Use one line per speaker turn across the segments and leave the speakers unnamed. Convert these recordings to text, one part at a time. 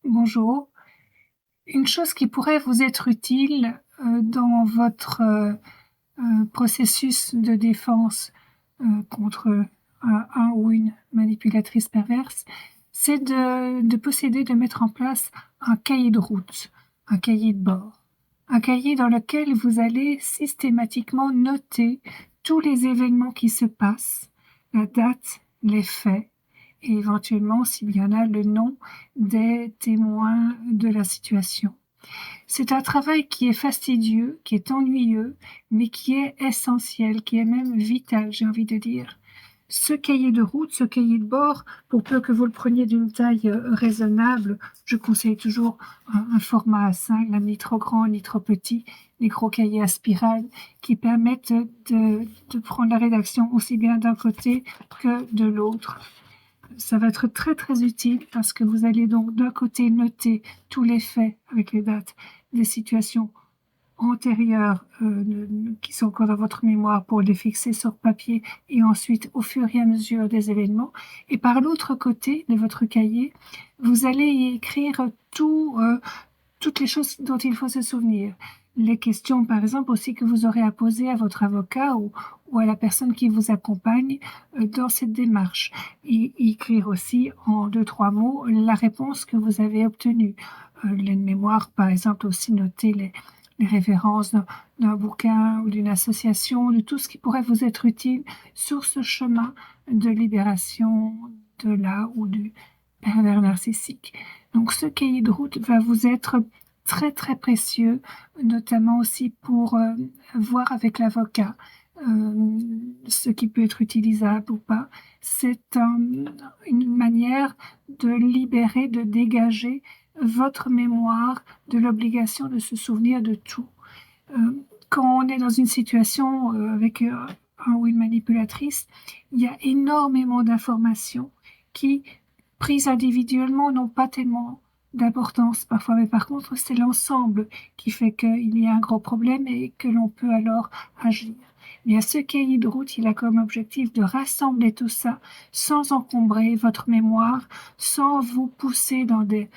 Bonjour. Une chose qui pourrait vous être utile, dans votre, processus de défense, contre un ou une manipulatrice perverse, c'est de posséder, de mettre en place un cahier de route, un cahier de bord. Un cahier dans lequel vous allez systématiquement noter tous les événements qui se passent, la date, les faits et éventuellement, s'il y en a, le nom des témoins de la situation. C'est un travail qui est fastidieux, qui est ennuyeux, mais qui est essentiel, qui est même vital, j'ai envie de dire. Ce cahier de route, ce cahier de bord, pour peu que vous le preniez d'une taille raisonnable, je conseille toujours un format A5, là, ni trop grand ni trop petit, les gros cahiers à spirale qui permettent de prendre la rédaction aussi bien d'un côté que de l'autre. Ça va être très très utile parce que vous allez donc d'un côté noter tous les faits avec les dates des situations antérieures qui sont encore dans votre mémoire pour les fixer sur papier et ensuite au fur et à mesure des événements. Et par l'autre côté de votre cahier, vous allez y écrire toutes les choses dont il faut se souvenir. Les questions, par exemple, aussi que vous aurez à poser à votre avocat ou à la personne qui vous accompagne dans cette démarche. Et écrire aussi en 2-3 mots la réponse que vous avez obtenue. Les mémoires, par exemple, aussi noter les références d'un bouquin ou d'une association, de tout ce qui pourrait vous être utile sur ce chemin de libération de là ou du pervers narcissique. Donc ce cahier de route va vous être très très précieux, notamment aussi pour voir avec l'avocat ce qui peut être utilisable ou pas. C'est une manière de libérer, de dégager votre mémoire de l'obligation de se souvenir de tout. Quand on est dans une situation avec un ou une manipulatrice, il y a énormément d'informations qui, prises individuellement, n'ont pas tellement d'importance parfois, mais par contre, c'est l'ensemble qui fait qu'il y a un gros problème et que l'on peut alors agir. Bien, ce cahier de route, il a comme objectif de rassembler tout ça sans encombrer votre mémoire, sans vous pousser dans des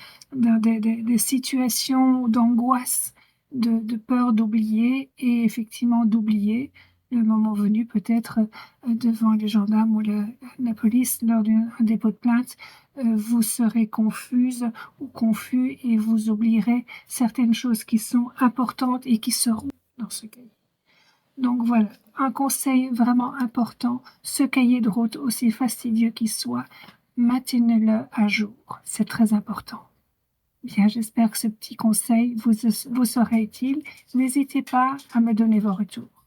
situations d'angoisse, de peur d'oublier et effectivement d'oublier le moment venu peut-être devant les gendarmes ou la police lors d'un dépôt de plainte, vous serez confuse ou confus et vous oublierez certaines choses qui sont importantes et qui seront dans ce cahier. Donc voilà, un conseil vraiment important, ce cahier de route, aussi fastidieux qu'il soit, maintenez-le à jour, c'est très important. Bien, j'espère que ce petit conseil vous sera utile. N'hésitez pas à me donner vos retours.